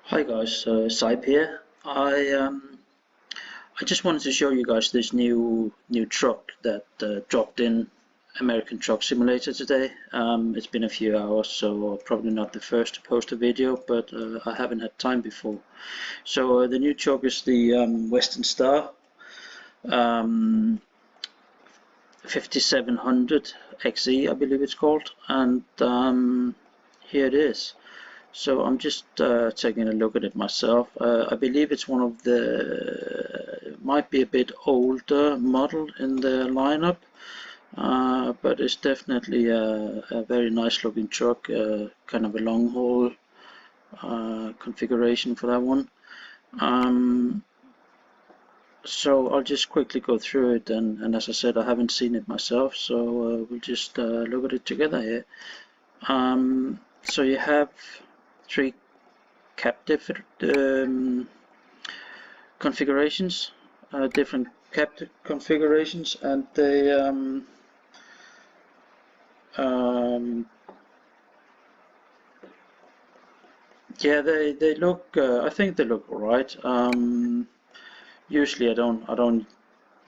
Hi guys, Saip here. I just wanted to show you guys this new truck that dropped in American Truck Simulator today. It's been a few hours, so probably not the first to post a video, but I haven't had time before. So the new truck is the Western Star 5700 XE, I believe it's called, and here it is. So I'm just taking a look at it myself. I believe it's one of the, might be a bit older model in the lineup, but it's definitely a very nice looking truck, kind of a long haul configuration for that one. So I'll just quickly go through it, and as I said, I haven't seen it myself, so we'll just look at it together here. So you have three captive configurations, different captive configurations, and they yeah, they look. I think they look alright. Usually, I don't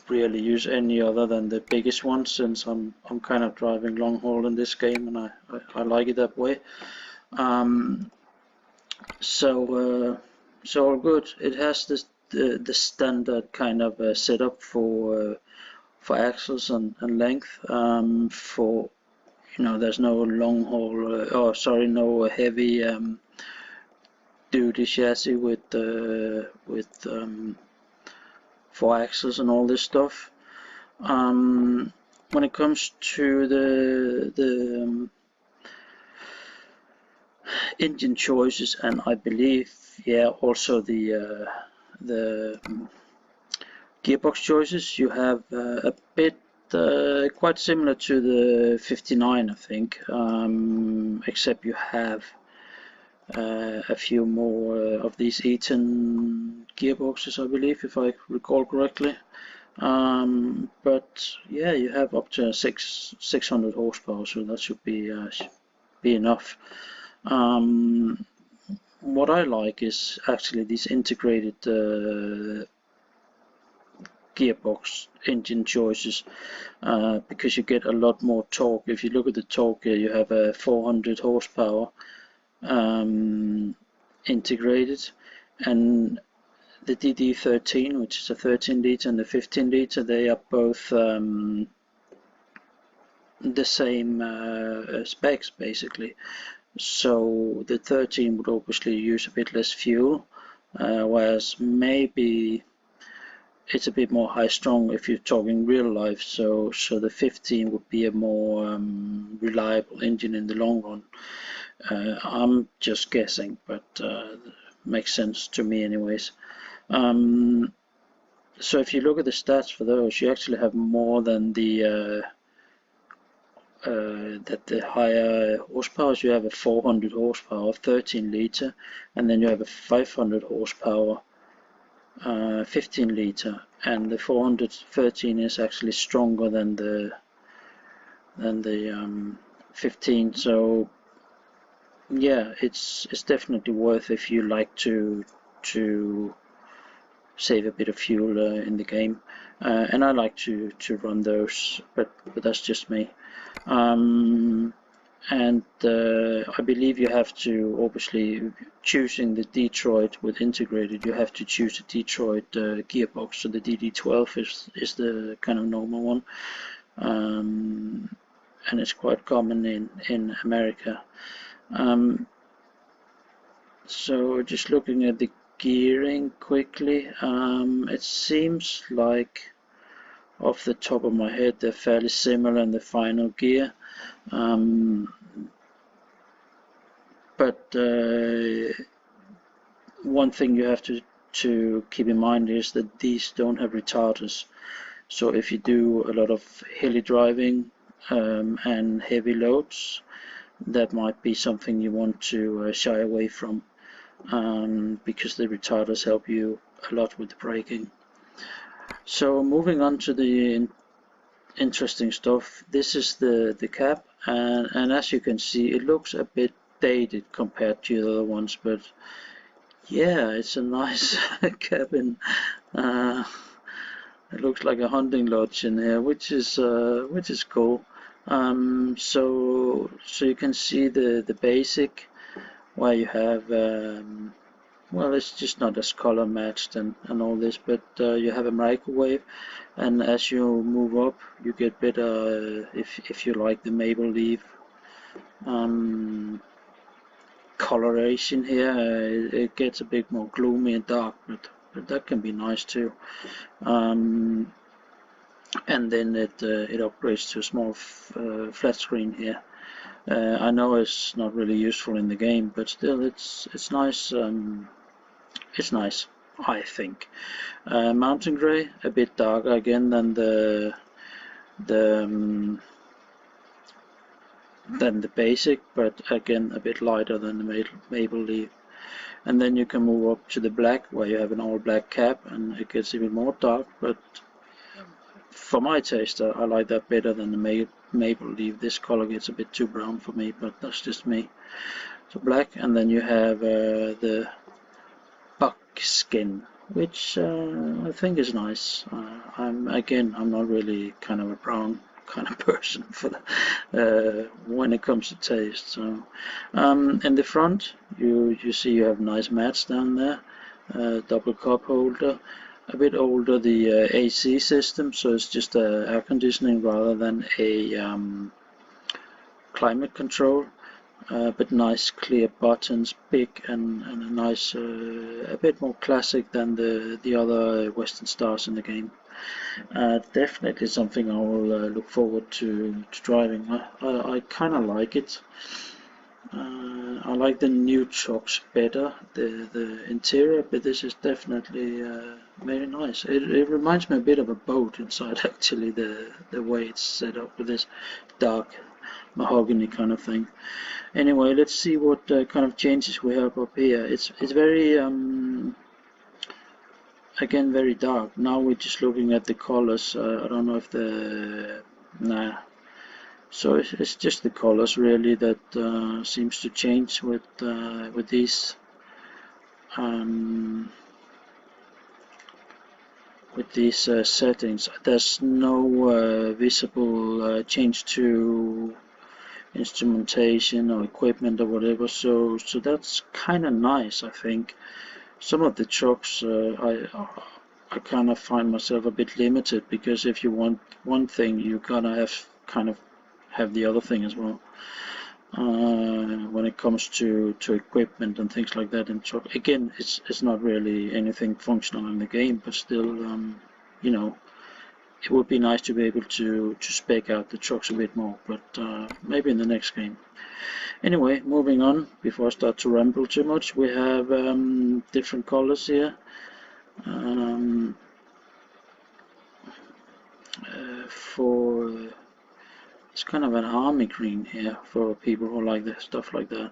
really use any other than the biggest one, since I'm kind of driving long haul in this game, and I like it that way. So all good. It has the standard kind of setup for axles and length. For there's no long haul. Oh, sorry, no heavy duty chassis with 4 axles and all this stuff. When it comes to the engine choices, and I believe, yeah, also the gearbox choices, you have a bit quite similar to the 59, I think, except you have a few more of these Eaton gearboxes, I believe, if I recall correctly. But yeah, you have up to 600 horsepower, so that should be enough. What I like is actually these integrated gearbox engine choices, because you get a lot more torque. If you look at the torque here, you have a 400 horsepower integrated, and the DD13, which is a 13 liter, and the 15 liter, they are both the same specs basically. So the 13 would obviously use a bit less fuel, whereas maybe it's a bit more high strung if you're talking real life. So the 15 would be a more reliable engine in the long run. I'm just guessing, but makes sense to me anyways. So if you look at the stats for those, you actually have more than the higher horsepower. You have a 400 horsepower 13 liter, and then you have a 500 horsepower 15 liter, and the 413 is actually stronger than the 15. So yeah, it's definitely worth if you like to save a bit of fuel in the game, and I like to run those, but that's just me. And I believe you have to, obviously, choosing the Detroit with integrated, you have to choose the Detroit gearbox. So the DD12 is the kind of normal one, and it's quite common in America. So just looking at the gearing quickly, it seems like, off the top of my head, they're fairly similar in the final gear. But one thing you have to keep in mind is that these don't have retarders. So if you do a lot of hilly driving and heavy loads, that might be something you want to shy away from, because the retarders help you a lot with the braking. So moving on to the interesting stuff, this is the cab, and as you can see, it looks a bit dated compared to the other ones, but Yeah, it's a nice cabin. Uh, it looks like a hunting lodge in here, which is cool. So you can see the basic where you have well, it's just not as color matched and all this, but you have a microwave, and as you move up, you get better if you like the maple leaf um, coloration here. It gets a bit more gloomy and dark, but that can be nice too. Um, and then it upgrades to a small flat screen here. I know it's not really useful in the game, but still, it's nice. It's nice, I think. Mountain Grey, a bit darker again the than the basic, but again a bit lighter than the maple leaf. And then you can move up to the black, where you have an all black cap, and it gets even more dark. But for my taste, I like that better than the maple leaf. This color gets a bit too brown for me, but that's just me. So black, and then you have the buckskin, which I think is nice. I'm not really kind of a brown kind of person for when it comes to taste. So in the front, you see you have nice mats down there, double cup holder. A bit older the AC system, so it's just air conditioning rather than a climate control. But nice clear buttons, big and a nice, a bit more classic than the other Western Stars in the game. Definitely something I will look forward to driving. I kind of like it. I like the new trucks better, the interior, but this is definitely very nice. It reminds me a bit of a boat inside, actually, the way it's set up with this dark mahogany kind of thing. Anyway, let's see what kind of changes we have up here. It's very again very dark. Now we're just looking at the colors. I don't know if the nah. So it's just the colors really that seems to change with these um, settings. There's no visible change to instrumentation or equipment or whatever, so that's kind of nice, I think. Some of the trucks I kind of find myself a bit limited, because if you want one thing, you gotta have kind of have the other thing as well. When it comes to equipment and things like that in truck, again, it's not really anything functional in the game, but still, you know, it would be nice to be able to spec out the trucks a bit more, but maybe in the next game. Anyway, moving on, before I start to ramble too much, we have different colors here. For it's kind of an army green here for people who like the stuff like that.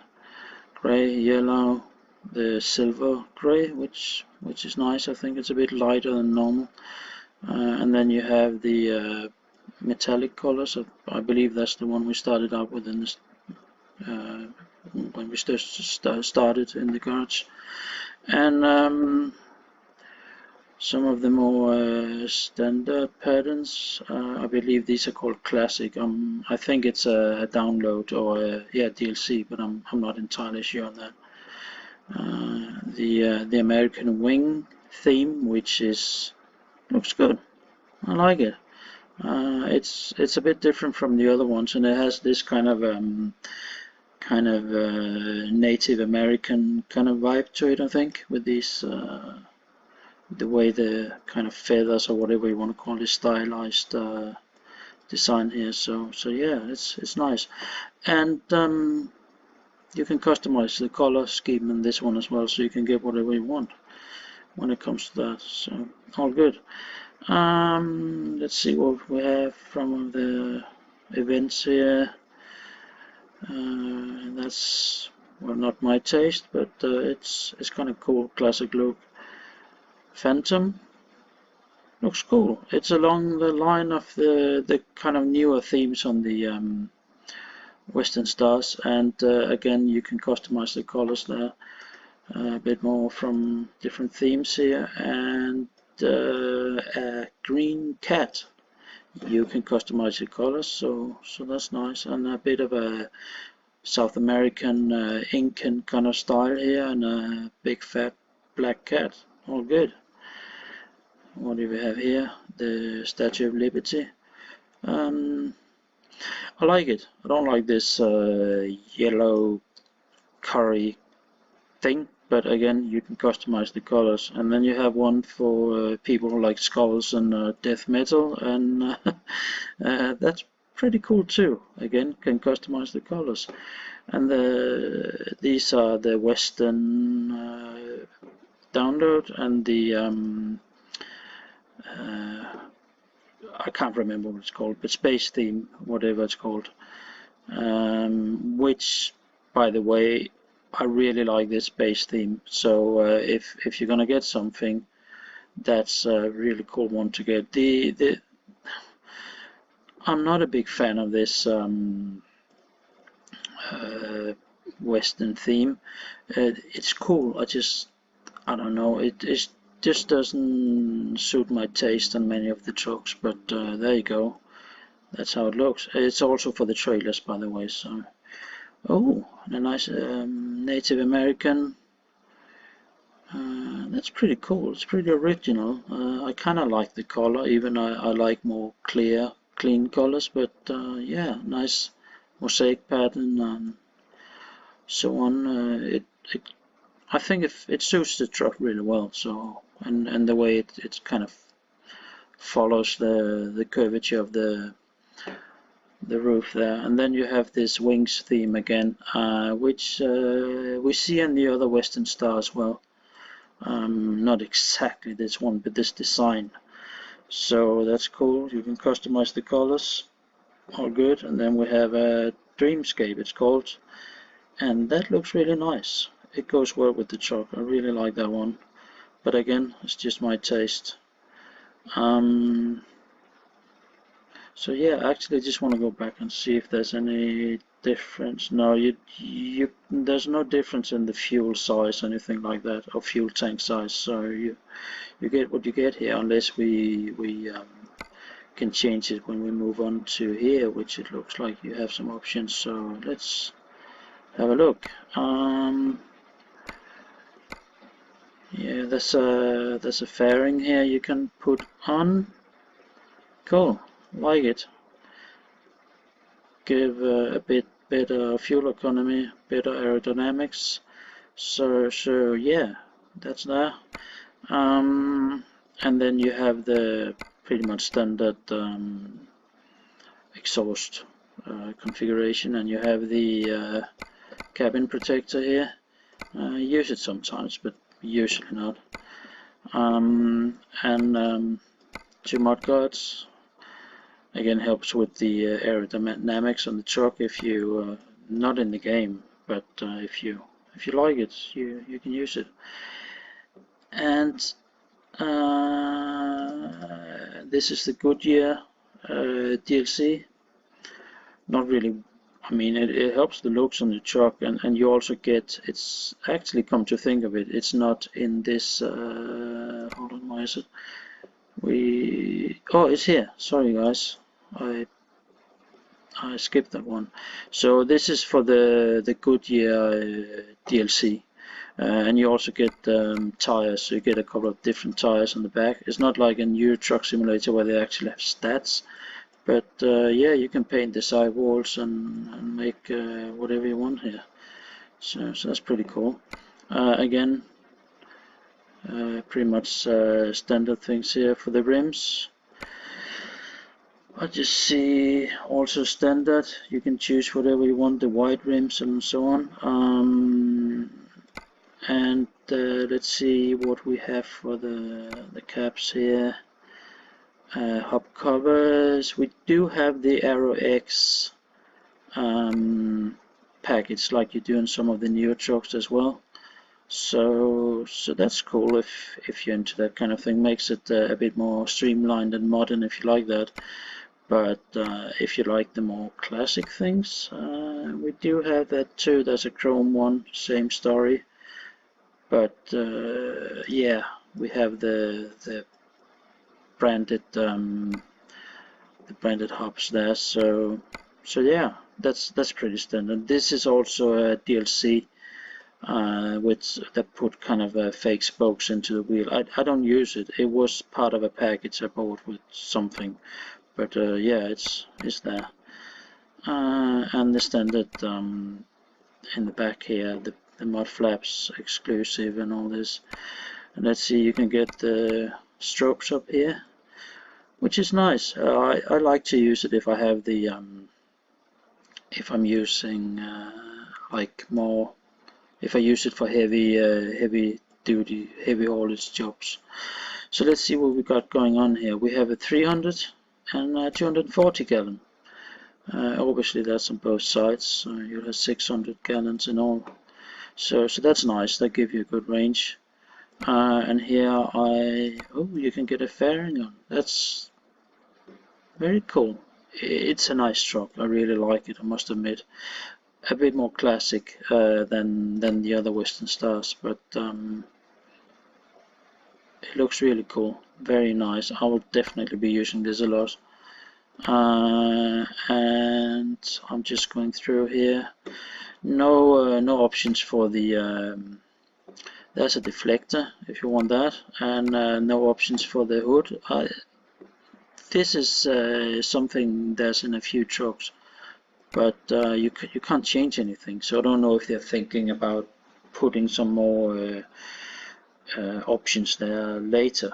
Gray, yellow, the silver gray, which is nice. I think it's a bit lighter than normal. And then you have the metallic colors. I believe that's the one we started out with in this when we started in the garage. And some of the more standard patterns, I believe these are called classic. I think it's a download or yeah, DLC, but I'm not entirely sure on that. The American Wing theme, which looks good. I like it. It's a bit different from the other ones, and it has this kind of Native American kind of vibe to it, I think, with these the way the kind of feathers or whatever you want to call it, stylized design here. So yeah, it's nice, and you can customize the color scheme in this one as well, so you can get whatever you want when it comes to that. So all good. Let's see what we have from the events here. That's, well, not my taste, but it's kind of cool, classic look. Phantom looks cool. It's along the line of the kind of newer themes on the Western Stars, and again, you can customize the colors there. a bit more from different themes here, and a green cat. You can customize your colors, so that's nice, and a bit of a South American Incan kind of style here, and a big fat black cat. All good. What do we have here? The Statue of Liberty. Um, I like it. I don't like this yellow curry thing, but again, you can customize the colors. And then you have one for people who like skulls and death metal, and that's pretty cool too. Again, can customize the colors. And these are the Western download, and the I can't remember what it's called, but space theme, whatever it's called. Which, by the way, I really like this space theme. So if you're gonna get something, that's a really cool one to get. I'm not a big fan of this Western theme. It's cool. I don't know. It just doesn't suit my taste on many of the trucks. But there you go. That's how it looks. It's also for the trailers, by the way. So, oh, and a nice Native American. That's pretty cool. It's pretty original. I kind of like the color, even I like more clear, clean colors. But yeah, nice mosaic pattern, so on. I think it suits the truck really well. So, and the way it kind of follows the curvature of the roof there. And then you have this wings theme again, which we see in the other Western Star as well. Not exactly this one, but this design. So that's cool. You can customize the colors. All good. And then we have a Dreamscape, it's called, and that looks really nice. It goes well with the truck. I really like that one. But again, it's just my taste. So yeah, I actually just want to go back and see if there's any difference. No, there's no difference in the fuel size, anything like that, or fuel tank size. So you get what you get here, unless we can change it when we move on to here, which it looks like you have some options. So let's have a look. Yeah, there's a fairing here you can put on. Cool, like it. Give a bit better fuel economy, better aerodynamics. So yeah, that's there. And then you have the pretty much standard exhaust configuration, and you have the cabin protector here. Use it sometimes, but usually not. And 2 mudguards. Again, helps with the aerodynamics on the truck if you not in the game, but if you like it, you can use it. And this is the Goodyear DLC. Not really. I mean, it helps the looks on the truck, and you also get. It's actually, come to think of it, it's not in this. Hold on, why is it? Oh, it's here. Sorry, guys. I skipped that one. So this is for the Goodyear DLC, and you also get tires. So you get a couple of different tires on the back. It's not like a new truck simulator where they actually have stats, but yeah, you can paint the sidewalls and make whatever you want here. So that's pretty cool. Again, pretty much standard things here for the rims. I just see also standard. You can choose whatever you want, the wide rims and so on. And let's see what we have for the caps here. Hub covers. We do have the Aero X package, like you do in some of the newer trucks as well. So that's cool if you're into that kind of thing. Makes it a bit more streamlined and modern if you like that. But if you like the more classic things, we do have that too. There's a chrome one, same story. But yeah, we have the branded hubs there. So yeah, that's pretty standard. This is also a DLC. Which that put kind of fake spokes into the wheel. I don't use it. It was part of a package I bought with something, but yeah, it's there. And the standard in the back here, the mud flaps exclusive and all this. And let's see, you can get the strokes up here, which is nice. I like to use it if I have the if I'm using like more. If I use it for heavy duty, heavy haulage jobs. So let's see what we got going on here. We have a 300 and 240 gallon. Obviously that's on both sides. You have 600 gallons in all. So that's nice. That gives you a good range. And here you can get a fairing on. That's very cool. It's a nice truck. I really like it, I must admit. A bit more classic than the other Western Stars, but it looks really cool. Very nice. I will definitely be using this a lot. And I'm just going through here. No options for the. There's a deflector if you want that, and no options for the hood. This is something there's in a few trucks. But you can't change anything, so I don't know if they're thinking about putting some more options there later.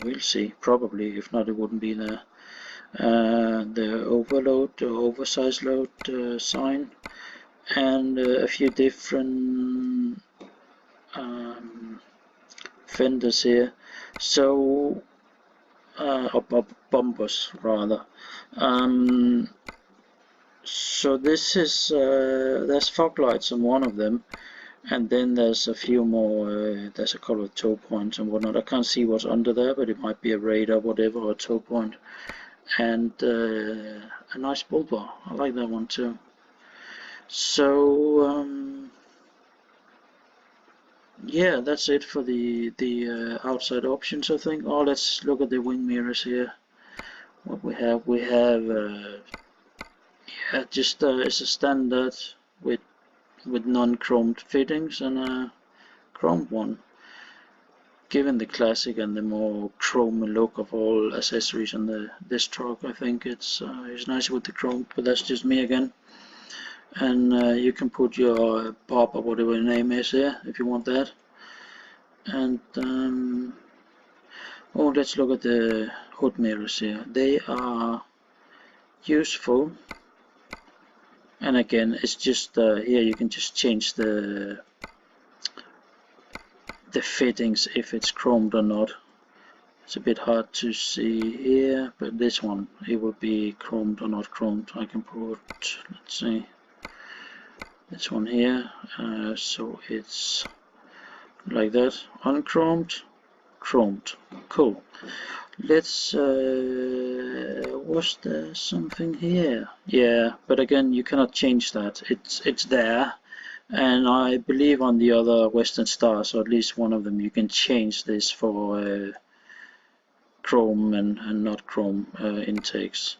We'll see, probably. If not, it wouldn't be there. The overload, oversize load sign, and a few different fenders here. So, bumpers rather. So this is there's fog lights on one of them, and then there's a few more. There's a couple of tow points and whatnot. I can't see what's under there, but it might be a radar, whatever, or a tow point. And a nice bull bar. I like that one too. So yeah, that's it for the outside options, I think. Oh, let's look at the wing mirrors here. What we have yeah, just it's a standard with non-chromed fittings and a chromed one. Given the classic and the more chrome look of all accessories on this truck, I think it's nice with the chrome, but that's just me again. And you can put your Bob or whatever your name is here if you want that. And oh, let's look at the hood mirrors here. They are useful. And again, it's just here you can just change the fittings if it's chromed or not. It's a bit hard to see here, but this one, it will be chromed or not chromed. I can put, let's see, this one here. So it's like that, unchromed, chromed. Cool. Let's was there something here? Yeah, but again, you cannot change that. It's there. And I believe on the other Western Stars, or at least one of them, you can change this for chrome and not chrome intakes.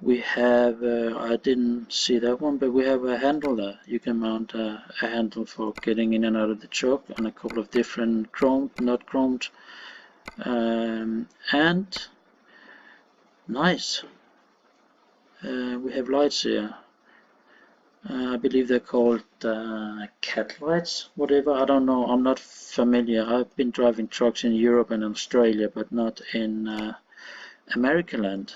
We have, I didn't see that one, but we have a handle there. You can mount a handle for getting in and out of the truck, and a couple of different chromed, not chromed. And nice. We have lights here. I believe they're called cat lights, whatever. I don't know. I'm not familiar. I've been driving trucks in Europe and Australia, but not in America land.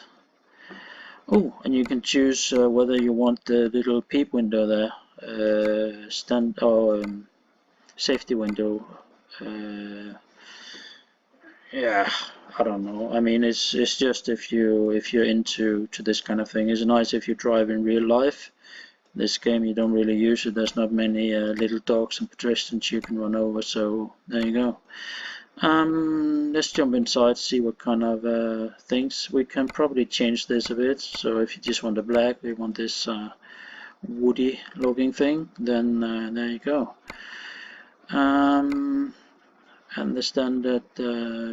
Oh, and you can choose whether you want the little peep window there, stand or safety window. Yeah, I don't know. I mean, it's just if you're into this kind of thing. It's nice if you drive in real life. This game you don't really use it. There's not many little dogs and pedestrians you can run over. So there you go. Let's jump inside, see what kind of things. We can probably change this a bit. So if you just want the black, we want this woody looking thing, then there you go. and the standard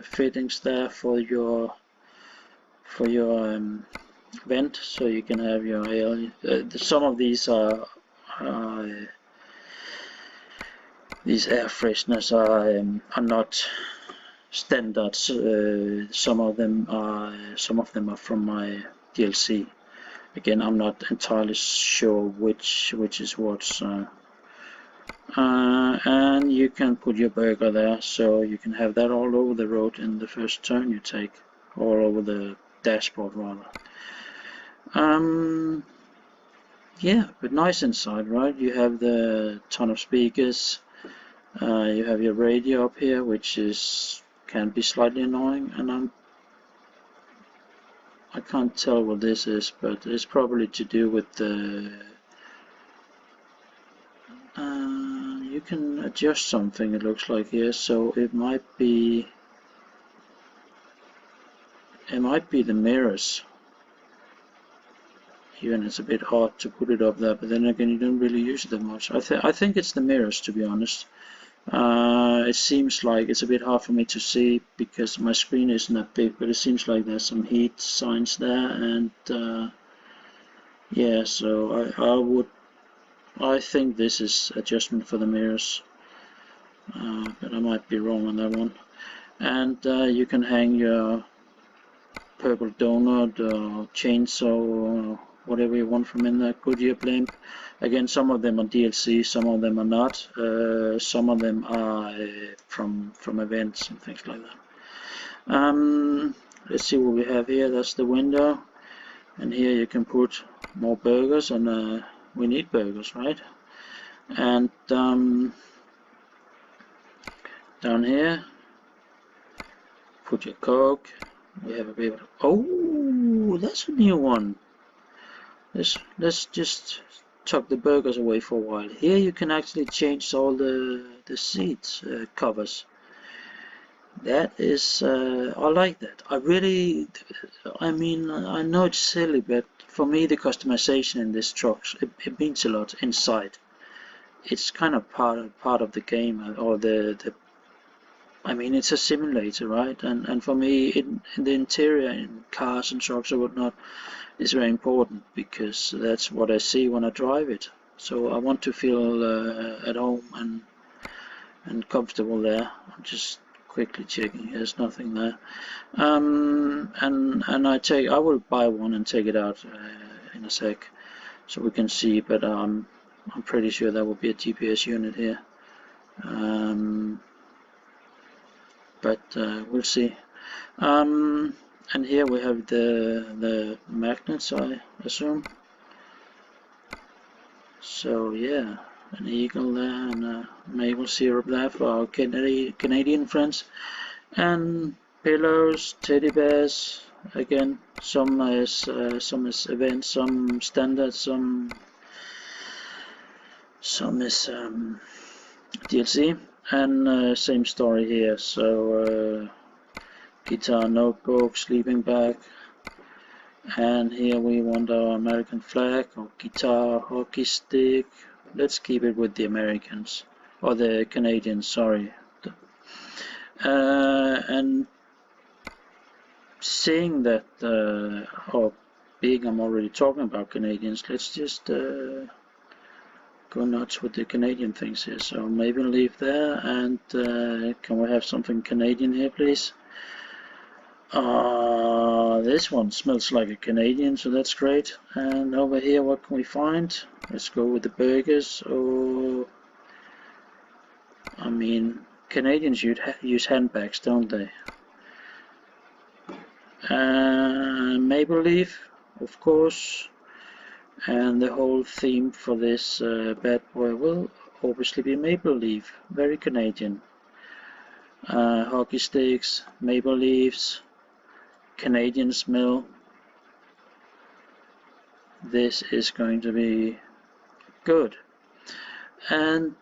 fittings there for your vent, so you can have your air. Some of these are these air fresheners are not standard. Some of them are from my DLC. Again, I'm not entirely sure which is what. So. And you can put your burger there, so you can have that all over the road in the first turn you take, all over the dashboard rather. Yeah, but nice inside, right? You have the ton of speakers. You have your radio up here, which can be slightly annoying, and I can't tell what this is, but it's probably to do with the. You can adjust something, it looks like here, so it might be the mirrors. Even it's a bit hard to put it up there, but then again you don't really use it that much. I think it's the mirrors, to be honest. It seems like it's a bit hard for me to see because my screen isn't that big, but it seems like there's some heat signs there, and yeah, so I think this is adjustment for the mirrors, but I might be wrong on that one. And you can hang your purple donut or chainsaw or whatever you want from in there. Goodyear blimp. Again, some of them are DLC, some of them are not. Some of them are from events and things like that. Let's see what we have here. That's the window, and here you can put more burgers, and we need burgers, right? And down here, put your Coke. We have a bit of, oh, that's a new one. Let's just tuck the burgers away for a while. Here you can actually change all the seat covers. That is, I like that. I mean, I know it's silly, but for me the customization in this truck, it means a lot inside. It's kind of part of the game, or I mean, it's a simulator, right? And for me, in the interior, in cars and trucks or whatnot, is very important because that's what I see when I drive it. So I want to feel at home and comfortable there. I'm just quickly checking. There's nothing there. And I will buy one and take it out in a sec, so we can see. But I'm pretty sure there will be a GPS unit here. But we'll see. And here we have the magnets, I assume. So yeah, an eagle there and a maple syrup there for our Canadian friends. And pillows, teddy bears. Again, some is events, some standard, some is DLC. And same story here. So guitar, notebook, sleeping bag, and here we want our American flag or guitar, hockey stick. Let's keep it with the Americans or the Canadians, sorry. And seeing that, or being I'm already talking about Canadians, let's just go nuts with the Canadian things here. So maybe leave there, and can we have something Canadian here, please? This one smells like a Canadian, so that's great. And over here, what can we find? Let's go with the burgers. Oh, I mean, Canadians use handbags, don't they? Maple leaf, of course. And the whole theme for this bad boy will obviously be maple leaf. Very Canadian. Hockey sticks, maple leaves, Canadian smell. This is going to be good. And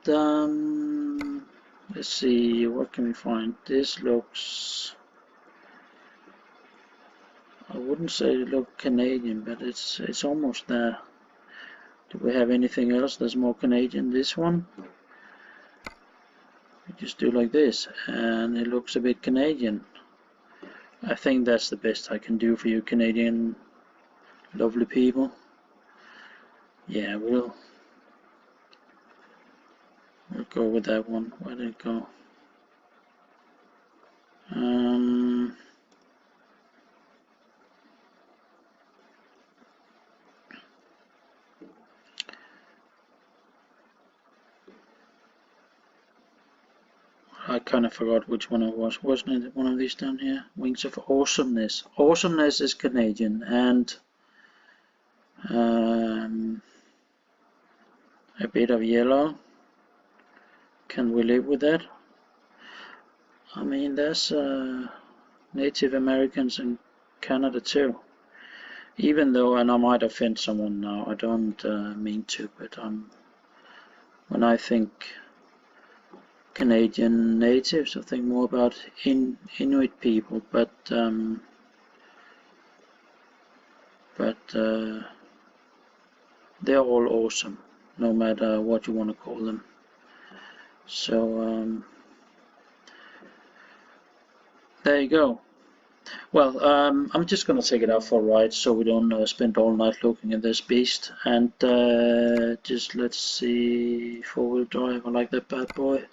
let's see, what can we find? This looks, I wouldn't say it looks Canadian, but it's almost there. Do we have anything else that's more Canadian? This one? just do like this, and it looks a bit Canadian. I think that's the best I can do for you Canadian lovely people. Yeah, we'll go with that one. Where did it go? I kind of forgot which one it was. Wasn't it one of these down here? Wings of Awesomeness. Awesomeness is Canadian, and a bit of yellow. Can we live with that? I mean, there's Native Americans in Canada too. Even though, and I might offend someone now, I don't mean to, but when I think Canadian natives, I think more about Inuit people, but they're all awesome, no matter what you want to call them. So there you go. Well, I'm just gonna take it out for a ride, so we don't spend all night looking at this beast. And just let's see, four-wheel drive. I like that bad boy.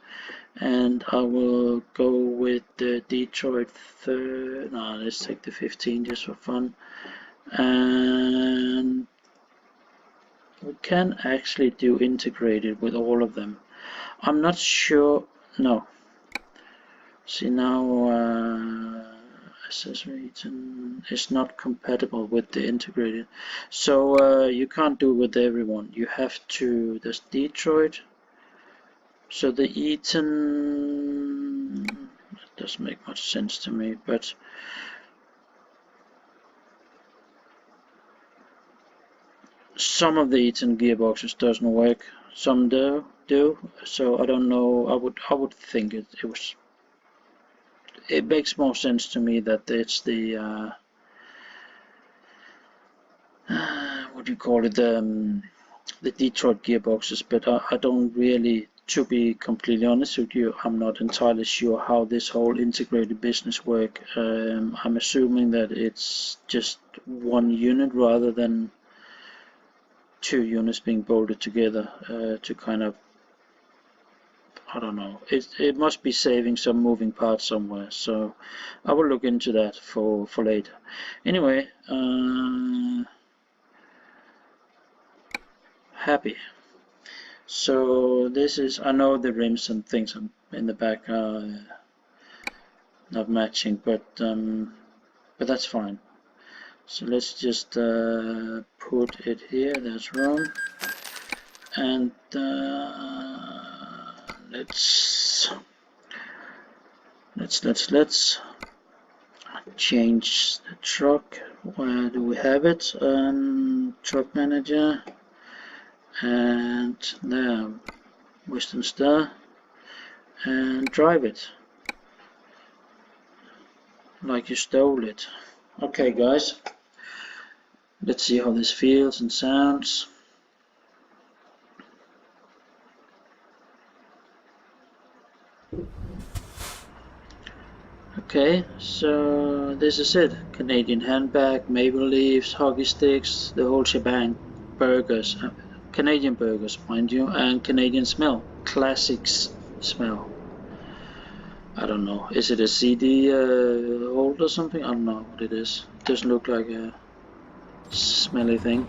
And I will go with the Detroit third. No, let's take the 15 just for fun. And we can actually do integrated with all of them. I'm not sure. No. See now, accessory is not compatible with the integrated. So you can't do it with everyone. You have to. There's Detroit. So the Eaton, that doesn't make much sense to me, but some of the Eaton gearboxes doesn't work, some do. So I don't know. I would think it makes more sense to me that it's the what do you call it, the Detroit gearboxes, but I don't really. To be completely honest with you, I'm not entirely sure how this whole integrated business works. I'm assuming that it's just one unit rather than two units being bolted together to kind of, I don't know. It must be saving some moving parts somewhere. So I will look into that for later. Anyway, happy. So this is, I know the rims and things in the back are not matching, but that's fine. So let's just put it here. That's wrong. And let's change the truck. Where do we have it? Truck manager. And there, Western Star, and drive it like you stole it. Okay guys, let's see how this feels and sounds. Okay, so this is it. Canadian handbag, maple leaves, hockey sticks, the whole shebang. Burgers. Canadian burgers, mind you, and Canadian smell. Classics smell. I don't know. Is it a CD holder or something? I don't know what it is. It doesn't look like a smelly thing.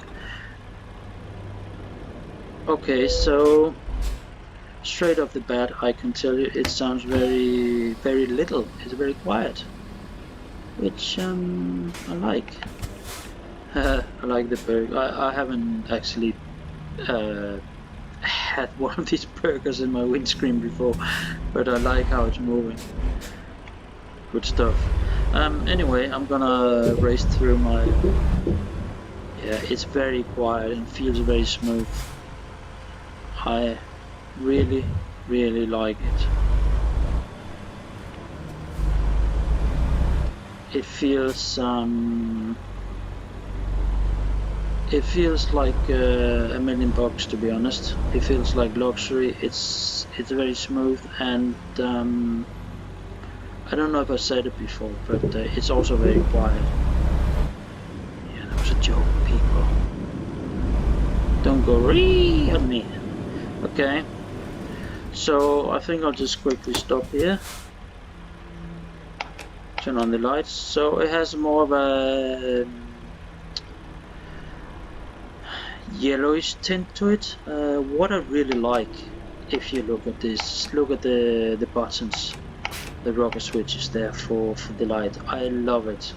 Okay, so straight off the bat, I can tell you it sounds very, very little. It's very quiet, which I like. I like the burger. I haven't actually had one of these burgers in my windscreen before, but I like how it's moving. Good stuff. Anyway, I'm gonna race through my. Yeah, it's very quiet and feels very smooth. I really, really like it. It feels It feels like $1,000,000 to be honest. It feels like luxury. It's very smooth, and I don't know if I said it before, but it's also very quiet. Yeah, that was a joke, people. Don't go ree on me. Okay, so I think I'll just quickly stop here. Turn on the lights. So it has more of a yellowish tint to it. What I really like, if you look at this, look at the buttons, the rocker switches there for the light. I love it.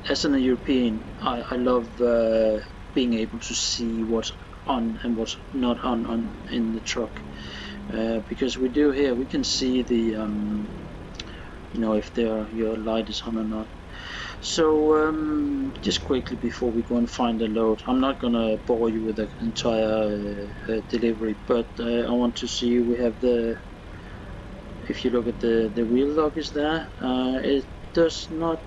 As an European, I love being able to see what's on and what's not on in the truck, because we do here, we can see the you know, if your light is on or not. So just quickly before we go and find the load, I'm not gonna bore you with the entire delivery, but I want to see we have the, if you look at the wheel lock is there, it does not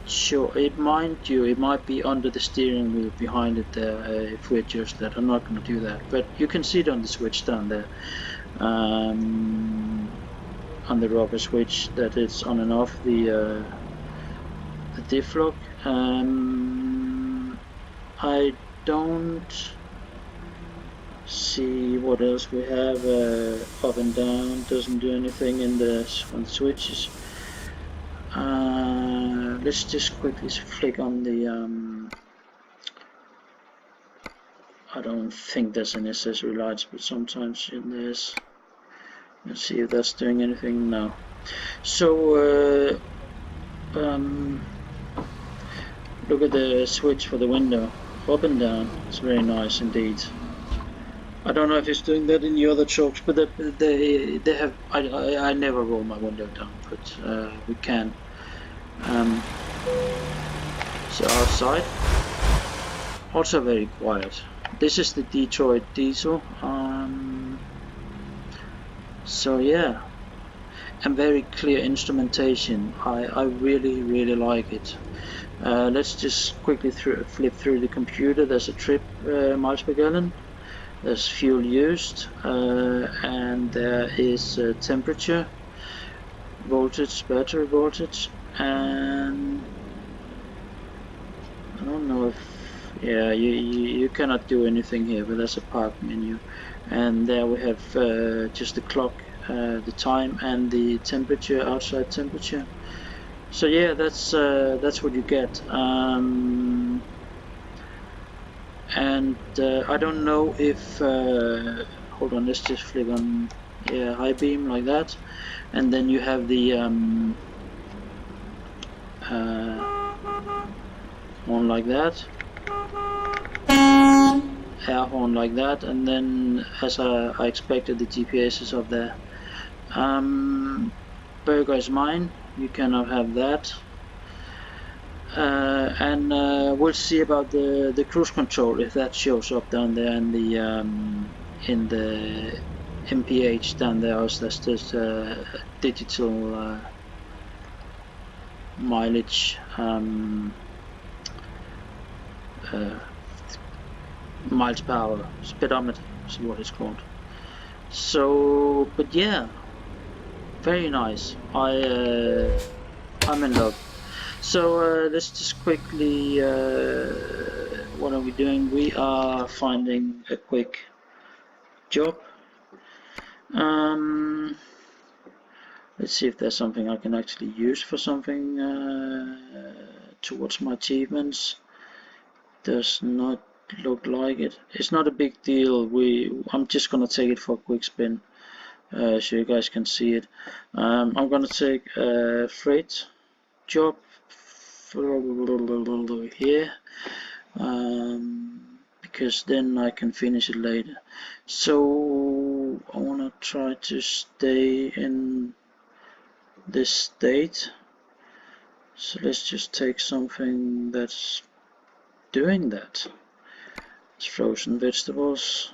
show it, mind you, it might be under the steering wheel behind it there. If we adjust that, I'm not going to do that, but you can see it on the switch down there, on the rocker switch, that it's on and off the diff lock. I don't see what else we have. Up and down doesn't do anything in on the switches. Let's just quickly flick on the I don't think there's any accessory lights, but sometimes there is. Let's see if that's doing anything now. So look at the switch for the window, up and down. It's very nice indeed. I don't know if it's doing that in the other trucks, but they have. I never roll my window down, but we can. So outside, also very quiet. This is the Detroit diesel. So yeah, and very clear instrumentation. I really like it. Let's just quickly flip through the computer. There's a trip miles per gallon. There's fuel used, and there is temperature, voltage, battery voltage, and I don't know if, yeah, you cannot do anything here, but there's a park menu, and there we have just the clock, the time, and the temperature, outside temperature. So yeah, that's what you get. And I don't know if hold on, let's just flick on, yeah, high beam like that, and then you have the horn like that, air horn like that, and then as I expected, the GPS is up there. Burger is mine, you cannot have that. And we'll see about the cruise control, if that shows up down there in the MPH down there, or that's just digital mileage miles per hour, speedometer is what it's called. So, but yeah, very nice. I'm in love. So let's just quickly, what are we doing? We are finding a quick job. Let's see if there's something I can actually use for something towards my achievements. Does not look like it. It's not a big deal. I'm just gonna take it for a quick spin, so you guys can see it. I'm gonna take a freight job here, because then I can finish it later. So I want to try to stay in this state, so let's just take something that's doing that. It's frozen vegetables,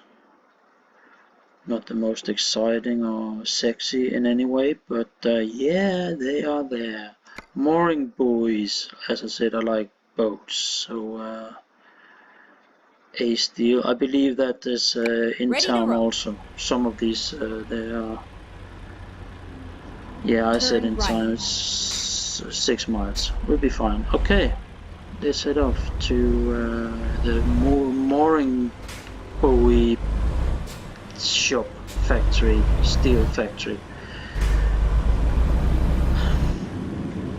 not the most exciting or sexy in any way, but yeah, they are there. Mooring buoys, as I said, I like boats, so Ace deal. I believe that there's in Ready to town roll. also. Some of these they are. Yeah, I said Turn in right. time it's 6 miles. We'll be fine. Okay, let's head off to the mooring buoy shop factory, steel factory.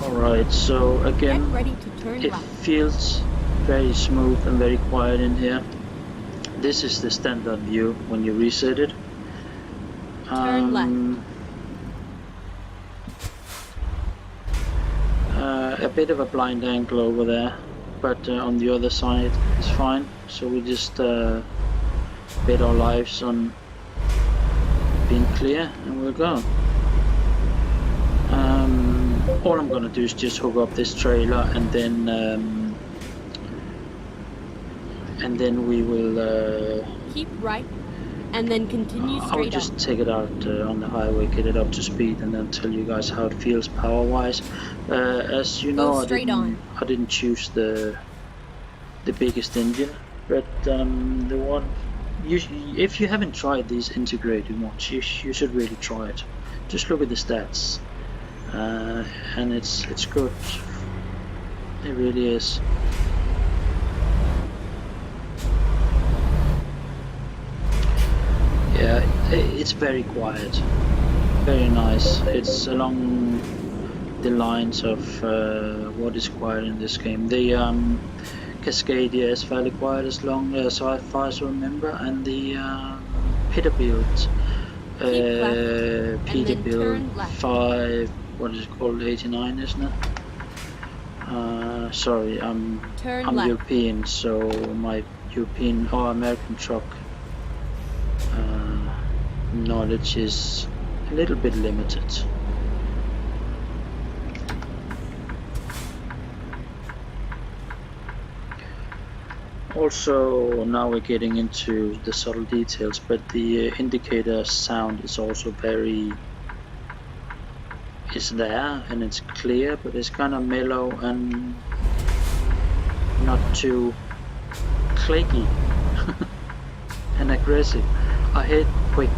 Alright, so Get again, ready to turn it left. feels very smooth and very quiet in here. This is the standard view when you reset it. Turn left. A bit of a blind angle over there, but on the other side is fine. So we just bet our lives on being clear, and we'll go. All I'm gonna do is just hook up this trailer, and then we will keep right, and then continue straight on. I'll just take it out on the highway, get it up to speed, and then tell you guys how it feels power-wise. As you know, I didn't choose the biggest engine, but the one. If you haven't tried these integrated ones, you should really try it. Just look at the stats, and it's good. It really is. Yeah, it's very quiet, very nice. It's along the lines of what is quiet in this game. The Cascadia is fairly quiet as long as far as I remember, and the Peterbilt, Peterbilt 5, what is it called, 89, isn't it? Sorry, I'm European, so my European or American truck knowledge is a little bit limited. Also, now we're getting into the subtle details, but the indicator sound is also is there, and it's clear, but it's kind of mellow and not too clicky and aggressive. I hate quick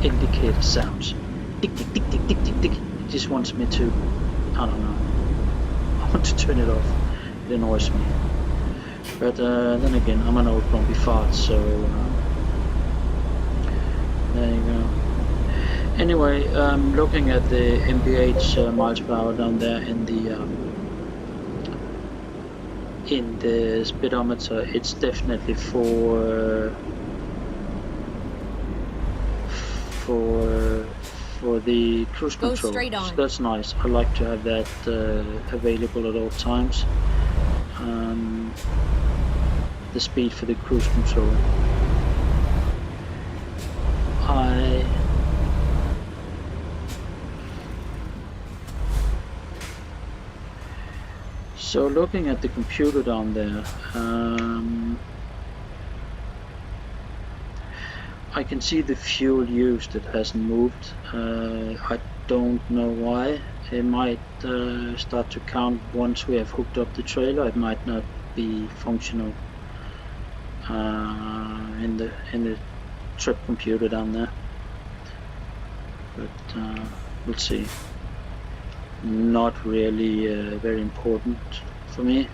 indicator sounds. Tick, tick, tick, tick, tick, tick, tick. It just wants me to, I don't know, I want to turn it off. It annoys me. But then again, I'm an old grumpy fart, so there you go. Anyway, looking at the mph miles per hour down there in the speedometer, it's definitely for the cruise control. So that's nice. I like to have that available at all times. The speed for the cruise control. So looking at the computer down there, I can see the fuel used. It hasn't moved. I don't know why. It might start to count once we have hooked up the trailer. It might not be functional in the trip computer down there, but we'll see. Not really very important for me.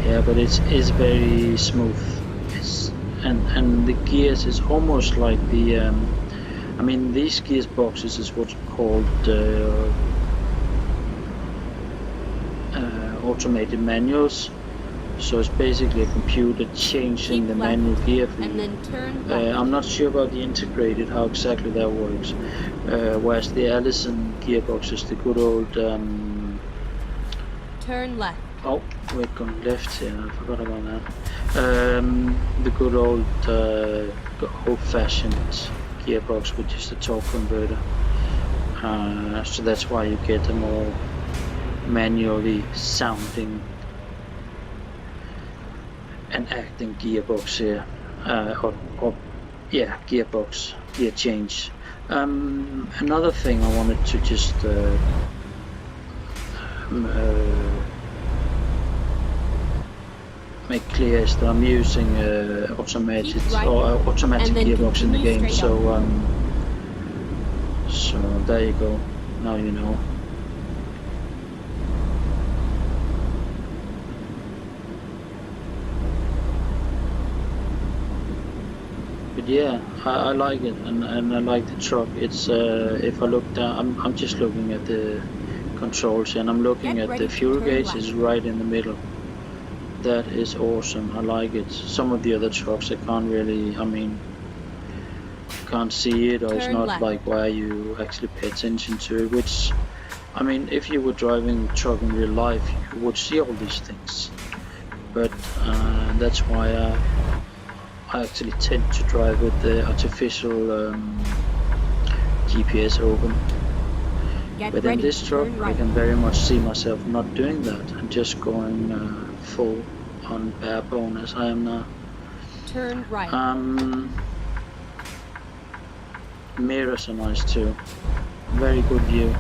Yeah, but it is very smooth. And the gears is almost like the I mean, these gears boxes is what's called automated manuals. So it's basically a computer changing the manual gear for you. I'm not sure about the integrated, how exactly that works. Whereas the Allison gearbox is the good old turn left. Oh, we're going left here. I forgot about that. The good old old-fashioned gearbox with just a torque converter. So that's why you get a more manually sounding and acting gearbox here. Yeah, gearbox, gear change. Another thing I wanted to just make clear is that I'm using automated Keep right, or automatic and then gearbox in the continue game, straight up. so there you go. Now you know. But yeah, I like it, and I like the truck. It's if I look down, I'm just looking at the controls, and I'm looking Get at the ready to fuel turn gauge left. is right in the middle. That is awesome. I like it. Some of the other trucks I can't really, I mean, can't see it, or it's Turn not left. like where you actually pay attention to it. Which, I mean, if you were driving the truck in real life, you would see all these things. But that's why I actually tend to drive with the artificial GPS open. Get But in ready this to truck, turn I right. can very much see myself not doing that and just going full on bare bone as I am now. Turn right. Mirrors are nice too. Very good view.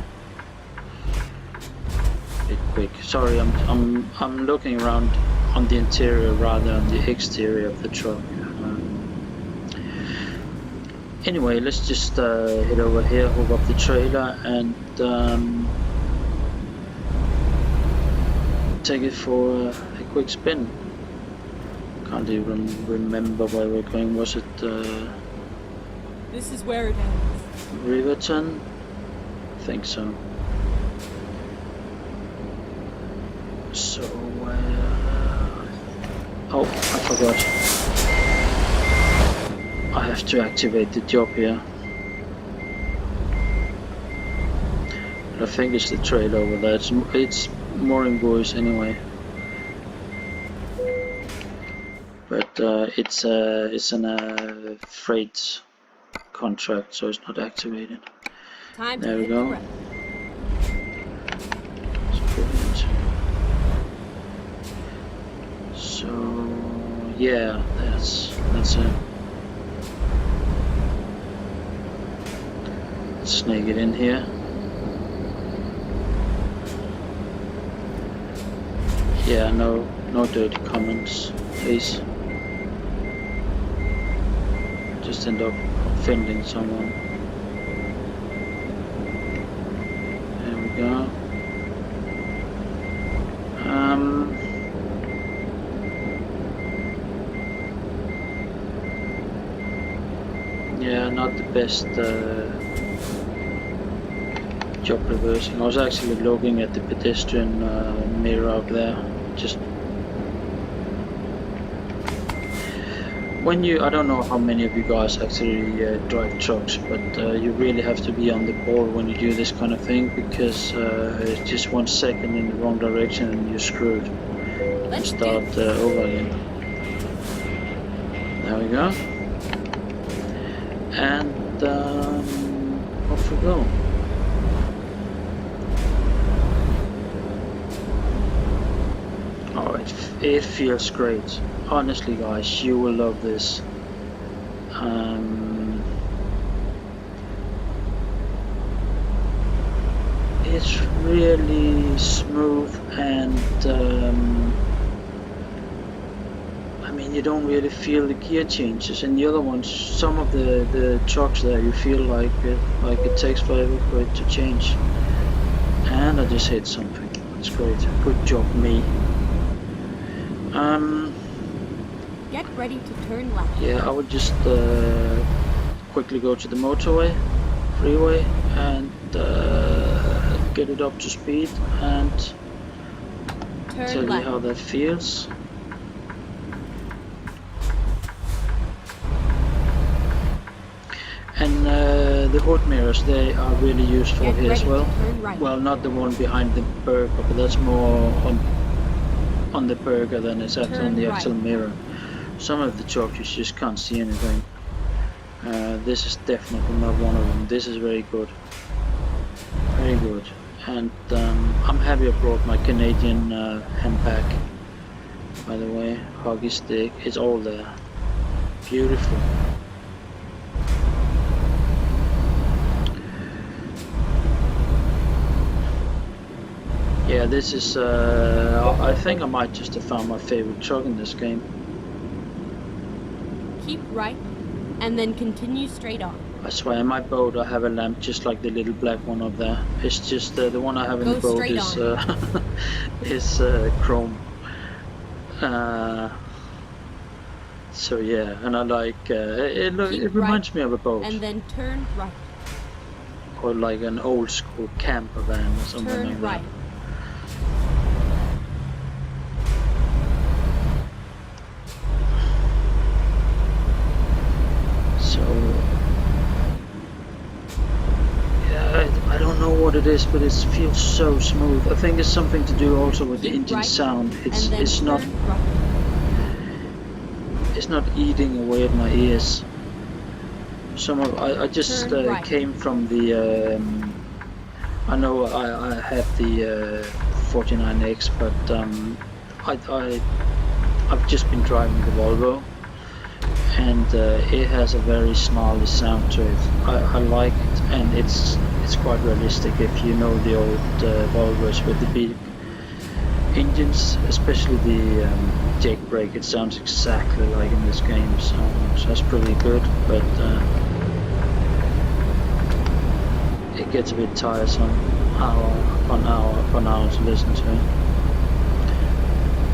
Bit quick. Sorry, I'm looking around on the interior rather than the exterior of the truck. Anyway, let's just head over here, hook up the trailer, and take it for a quick spin. Can't even remember where we're going. Was it This is where it ends. Riverton? I think so. So, oh, I forgot. I have to activate the job here. But I think it's the trailer over there. It's mooring buoys anyway. But it's an freight contract, so it's not activated. Time There to we hit the go. road. It's brilliant. So yeah, that's it. Let's snake it in here. Yeah, no dirty comments, please. Just end up offending someone. There we go. Yeah, not the best job reversing. I was actually looking at the pedestrian mirror up there. Just when I don't know how many of you guys actually drive trucks, but you really have to be on the ball when you do this kind of thing, because just 1 second in the wrong direction and you're screwed. And start over again. There we go. And off we go. Oh, it feels great. Honestly, guys, you will love this. It's really smooth, and I mean, you don't really feel the gear changes. And the other ones, some of the trucks there, you feel like it takes forever for it to change. And I just hit something. It's great. Good job, me. Get ready to turn left. Yeah, I would just quickly go to the motorway, freeway, and get it up to speed and tell you how that feels. And the hood mirrors, they are really useful here as well. Well, not the one behind the burger, but that's more on the burger than it's actually on the actual mirror. Some of the trucks you just can't see anything. This is definitely not one of them. This is very good. Very good. And I'm happy I brought my Canadian handbag. By the way, hockey stick, it's all there. Beautiful. Yeah, this is, I think I might just have found my favorite truck in this game. Keep right, and then continue straight on. I swear, in my boat I have a lamp just like the little black one up there. It's just the one I have in Go the boat straight is on. is chrome. So yeah, and I like it. Keep It reminds me of a boat, And then turn right. or like an old school camper van or something Turn like right. that. So yeah, I don't know what it is, but it feels so smooth. I think it's something to do also with the Keep engine right, sound. and then It's not turn right. it's not eating away at my ears. I just Turn right. came from the. I know I had the 49X, but I've just been driving the Volvo, and it has a very snarly sound to it. I like it, and it's quite realistic if you know the old Volvos with the big engines, especially the jake brake. It sounds exactly like in this game, so that's pretty good. But it gets a bit tiresome hour upon hour upon hour to listen to.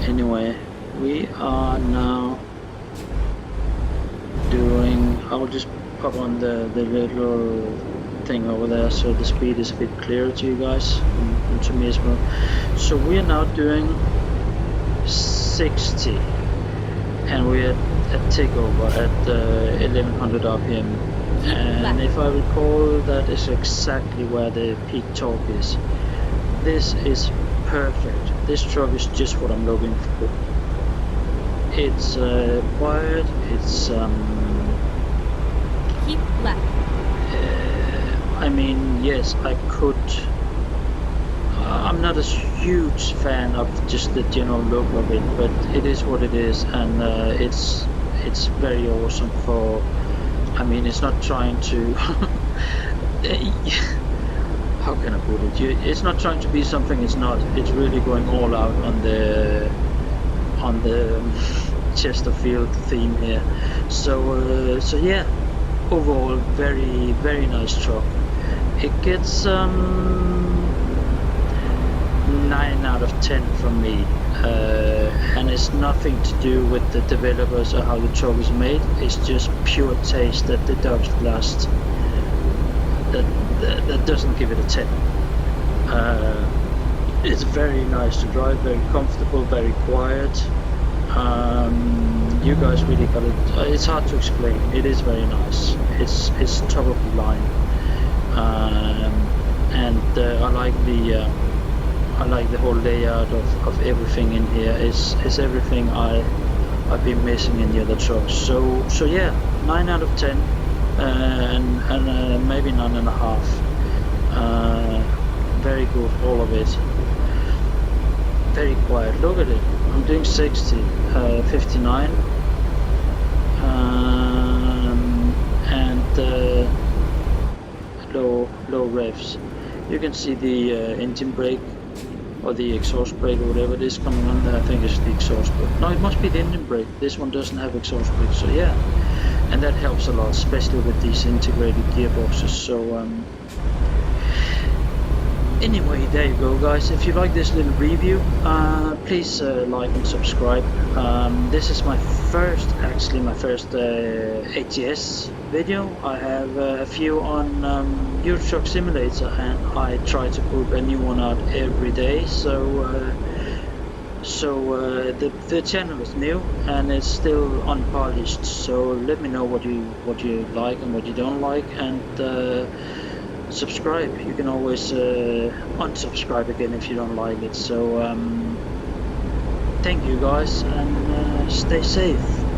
Anyway, we are now doing, I'll just pop on the little thing over there so the speed is a bit clearer to you guys and to me as well. So we are now doing 60 and we're at takeover at 1100 RPM. And if I recall, that is exactly where the peak torque is. This is perfect. This truck is just what I'm looking for. It's quiet. It's Keep left. I mean, yes, I could. I'm not a huge fan of just the general look of it, but it is what it is, and it's very awesome for. I mean, it's not trying to. How can I put it? It's not trying to be something it's not. It's really going all out on the Chesterfield theme here. So yeah, overall very nice truck. It gets 9 out of 10 from me, and it's nothing to do with the developers or how the truck is made. It's just pure taste that the Dodge Blast that doesn't give it a 10. It's very nice to drive, very comfortable, very quiet. You guys really got it. It's hard to explain. It is very nice. It's top of the line, and I like the whole layout of everything in here. Is everything I've been missing in the other trucks. So yeah, 9 out of 10, and maybe 9.5. Very good, all of it. Very quiet. Look at it. I'm doing 60, 59, and low revs. You can see the engine brake or the exhaust brake or whatever it is coming on there. I think it's the exhaust brake. No, it must be the engine brake. This one doesn't have exhaust brake, so yeah, and that helps a lot, especially with these integrated gearboxes. So anyway, there you go, guys. If you like this little review, please like and subscribe. This is my first ATS video. I have a few on Euro Truck Simulator, and I try to put a new one out every day. So the channel is new and it's still unpolished. So let me know what you like and what you don't like, and subscribe. You can always unsubscribe again if you don't like it. So thank you guys, and stay safe.